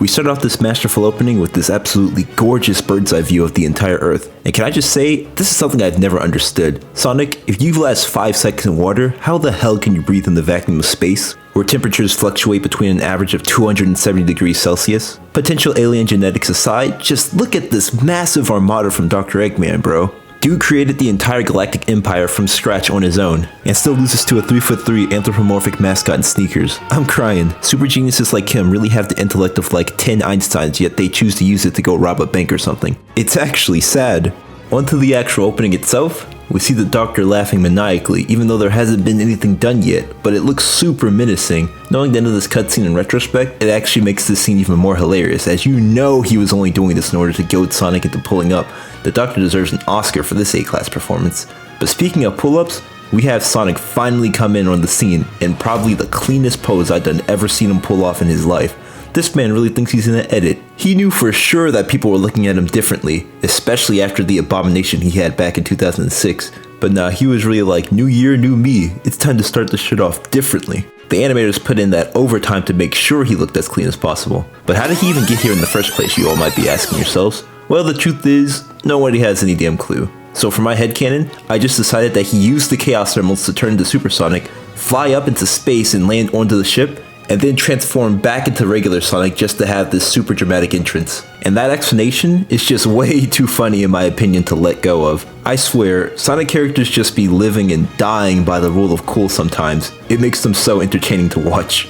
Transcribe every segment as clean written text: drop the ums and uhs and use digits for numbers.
We start off this masterful opening with this absolutely gorgeous bird's eye view of the entire Earth. And can I just say, this is something I've never understood. Sonic, if you last 5 seconds in water, how the hell can you breathe in the vacuum of space, where temperatures fluctuate between an average of 270 degrees Celsius? Potential alien genetics aside, just look at this massive armada from Dr. Eggman, bro. Dude created the entire galactic empire from scratch on his own, and still loses to a 3'3" anthropomorphic mascot in sneakers. I'm crying. Super geniuses like him really have the intellect of like 10 Einsteins, yet they choose to use it to go rob a bank or something. It's actually sad. Onto the actual opening itself, we see the Doctor laughing maniacally, even though there hasn't been anything done yet, but it looks super menacing. Knowing the end of this cutscene in retrospect, it actually makes this scene even more hilarious, as you know he was only doing this in order to goad Sonic into pulling up. The Doctor deserves an Oscar for this A-class performance. But speaking of pull-ups, we have Sonic finally come in on the scene in probably the cleanest pose I've ever seen him pull off in his life. This man really thinks he's in an edit. He knew for sure that people were looking at him differently, especially after the abomination he had back in 2006. But nah, he was really like, new year, new me. It's time to start this shit off differently. The animators put in that overtime to make sure he looked as clean as possible. But how did he even get here in the first place, you all might be asking yourselves? Well, the truth is, nobody has any damn clue. So for my headcanon, I just decided that he used the Chaos Emeralds to turn into Supersonic, fly up into space and land onto the ship, and then transform back into regular Sonic just to have this super dramatic entrance. And that explanation is just way too funny in my opinion to let go of. I swear, Sonic characters just be living and dying by the rule of cool sometimes. It makes them so entertaining to watch.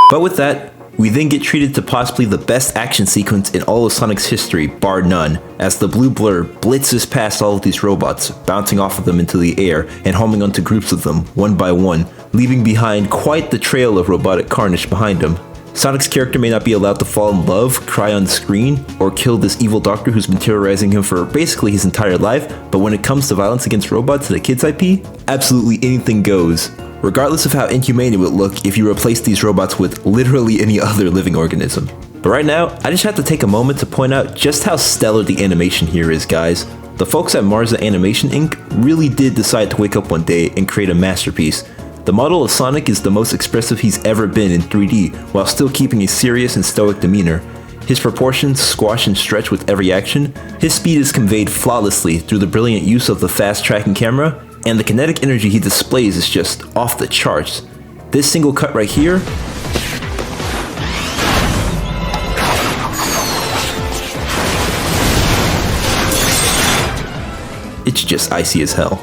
But with that, we then get treated to possibly the best action sequence in all of Sonic's history, bar none, as the blue blur blitzes past all of these robots, bouncing off of them into the air and homing onto groups of them, one by one, leaving behind quite the trail of robotic carnage behind him. Sonic's character may not be allowed to fall in love, cry on screen, or kill this evil doctor who's been terrorizing him for basically his entire life, but when it comes to violence against robots and a kid's IP, absolutely anything goes. Regardless of how inhumane it would look if you replace these robots with literally any other living organism. But right now, I just have to take a moment to point out just how stellar the animation here is, guys. The folks at Marza Animation Inc. really did decide to wake up one day and create a masterpiece. The model of Sonic is the most expressive he's ever been in 3D, while still keeping a serious and stoic demeanor. His proportions squash and stretch with every action, his speed is conveyed flawlessly through the brilliant use of the fast tracking camera, and the kinetic energy he displays is just off the charts. This single cut right here, it's just icy as hell.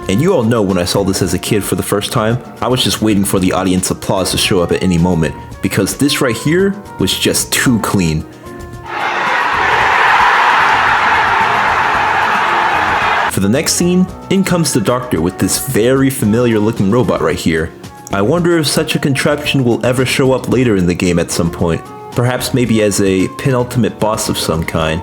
And you all know when I saw this as a kid for the first time, I was just waiting for the audience applause to show up at any moment, because this right here was just too clean. For the next scene, in comes the Doctor with this very familiar looking robot right here. I wonder if such a contraption will ever show up later in the game at some point. Perhaps maybe as a penultimate boss of some kind.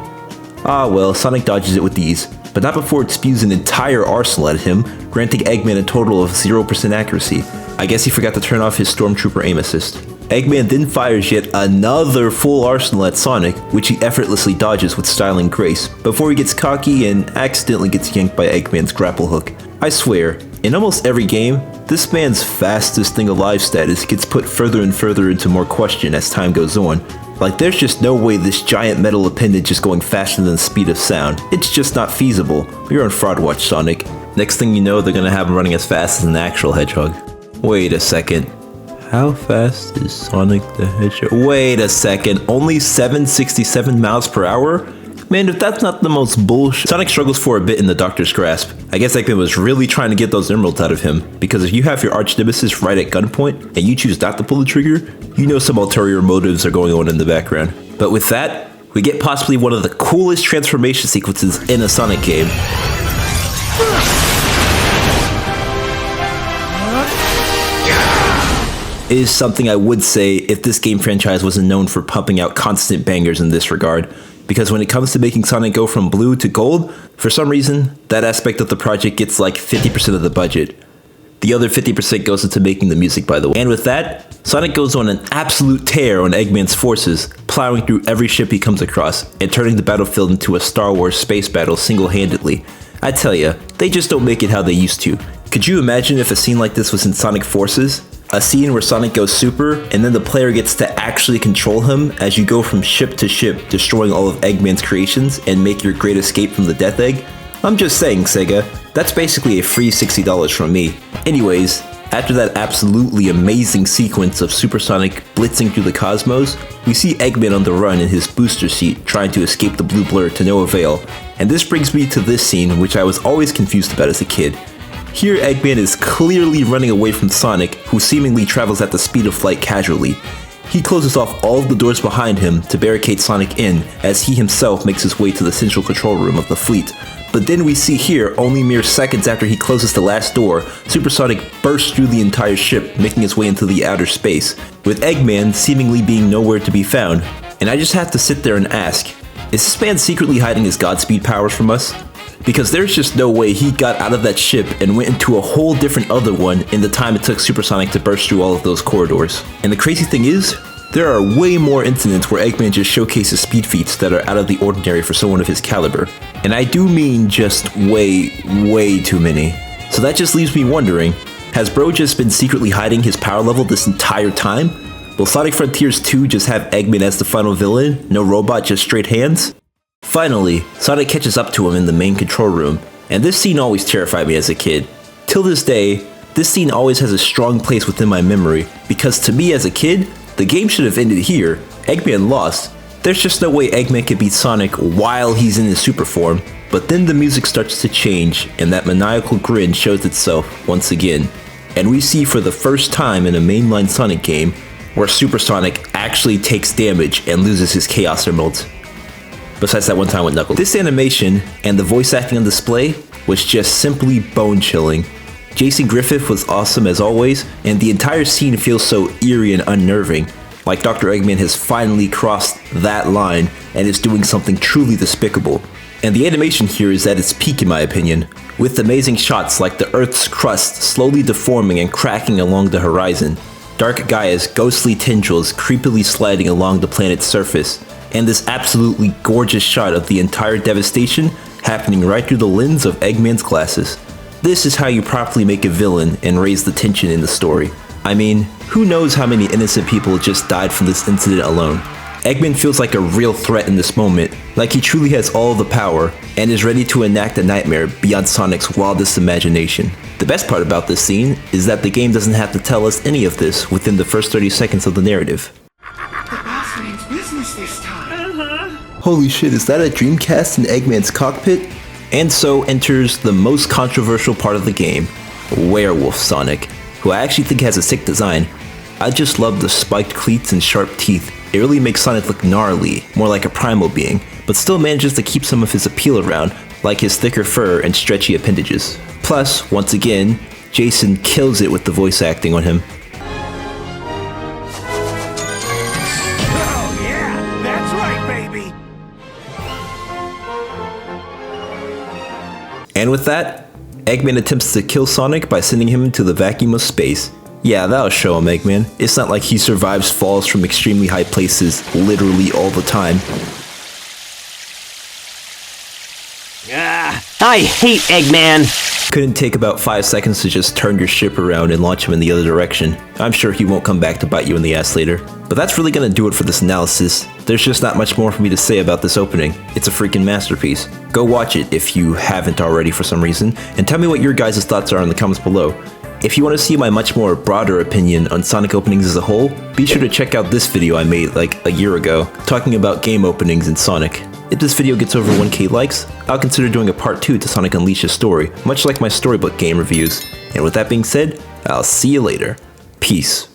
Ah well, Sonic dodges it with ease, but not before it spews an entire arsenal at him, granting Eggman a total of 0% accuracy. I guess he forgot to turn off his Stormtrooper aim assist. Eggman then fires yet another full arsenal at Sonic, which he effortlessly dodges with style and grace, before he gets cocky and accidentally gets yanked by Eggman's grapple hook. I swear, in almost every game, this man's fastest thing alive status gets put further and further into more question as time goes on. Like there's just no way this giant metal appendage is going faster than the speed of sound. It's just not feasible. You're on Fraud Watch, Sonic. Next thing you know, they're gonna have him running as fast as an actual hedgehog. Wait a second. How fast is Sonic the Hedgehog? Wait a second, only 767 miles per hour? Man, if that's not the most bullshit. Sonic struggles for a bit in the Doctor's grasp. I guess Eggman was really trying to get those emeralds out of him, because if you have your arch nemesis right at gunpoint, and you choose not to pull the trigger, you know some ulterior motives are going on in the background. But with that, we get possibly one of the coolest transformation sequences in a Sonic game. Is something I would say if this game franchise wasn't known for pumping out constant bangers in this regard, because when it comes to making Sonic go from blue to gold, for some reason, that aspect of the project gets like 50% of the budget. The other 50% goes into making the music, by the way. And with that, Sonic goes on an absolute tear on Eggman's forces, plowing through every ship he comes across, and turning the battlefield into a Star Wars space battle single-handedly. I tell ya, they just don't make it how they used to. Could you imagine if a scene like this was in Sonic Forces? A scene where Sonic goes super, and then the player gets to actually control him as you go from ship to ship, destroying all of Eggman's creations and make your great escape from the Death Egg? I'm just saying, Sega, that's basically a free $60 from me. Anyways, after that absolutely amazing sequence of Supersonic blitzing through the cosmos, we see Eggman on the run in his booster seat trying to escape the blue blur to no avail. And this brings me to this scene, which I was always confused about as a kid. Here, Eggman is clearly running away from Sonic, who seemingly travels at the speed of light casually. He closes off all of the doors behind him to barricade Sonic in, as he himself makes his way to the central control room of the fleet. But then we see here, only mere seconds after he closes the last door, Supersonic bursts through the entire ship, making his way into the outer space, with Eggman seemingly being nowhere to be found. And I just have to sit there and ask, is this man secretly hiding his Godspeed powers from us? Because there's just no way he got out of that ship and went into a whole different other one in the time it took Supersonic to burst through all of those corridors. And the crazy thing is, there are way more incidents where Eggman just showcases speed feats that are out of the ordinary for someone of his caliber. And I do mean just way too many. So that just leaves me wondering, has Bro just been secretly hiding his power level this entire time? Will Sonic Frontiers 2 just have Eggman as the final villain? No robot, just straight hands? Finally, Sonic catches up to him in the main control room, and this scene always terrified me as a kid. Till this day, this scene always has a strong place within my memory, because to me as a kid, the game should have ended here. Eggman lost. There's just no way Eggman could beat Sonic while he's in his super form, but then the music starts to change, and that maniacal grin shows itself once again. And we see for the first time in a mainline Sonic game, where Supersonic actually takes damage and loses his Chaos Emeralds. Besides that one time with Knuckles. This animation and the voice acting on display was just simply bone-chilling. Jason Griffith was awesome as always, and the entire scene feels so eerie and unnerving, like Dr. Eggman has finally crossed that line and is doing something truly despicable. And the animation here is at its peak in my opinion, with amazing shots like the Earth's crust slowly deforming and cracking along the horizon, Dark Gaia's ghostly tendrils creepily sliding along the planet's surface, and this absolutely gorgeous shot of the entire devastation happening right through the lens of Eggman's glasses. This is how you properly make a villain and raise the tension in the story. I mean, who knows how many innocent people just died from this incident alone. Eggman feels like a real threat in this moment, like he truly has all the power and is ready to enact a nightmare beyond Sonic's wildest imagination. The best part about this scene is that the game doesn't have to tell us any of this within the first 30 seconds of the narrative. Holy shit, is that a Dreamcast in Eggman's cockpit? And so enters the most controversial part of the game, Werewolf Sonic, who I actually think has a sick design. I just love the spiked cleats and sharp teeth. It really makes Sonic look gnarly, more like a primal being, but still manages to keep some of his appeal around, like his thicker fur and stretchy appendages. Plus, once again, Jason kills it with the voice acting on him. And with that, Eggman attempts to kill Sonic by sending him into the vacuum of space. Yeah, that'll show him, Eggman. It's not like he survives falls from extremely high places literally all the time. I hate Eggman! Couldn't take about 5 seconds to just turn your ship around and launch him in the other direction. I'm sure he won't come back to bite you in the ass later. But that's really gonna do it for this analysis. There's just not much more for me to say about this opening. It's a freaking masterpiece. Go watch it if you haven't already for some reason, and tell me what your guys' thoughts are in the comments below. If you want to see my much more broader opinion on Sonic openings as a whole, be sure to check out this video I made like a year ago, talking about game openings in Sonic. If this video gets over 1k likes, I'll consider doing a part 2 to Sonic Unleashed's story, much like my storybook game reviews. And with that being said, I'll see you later. Peace.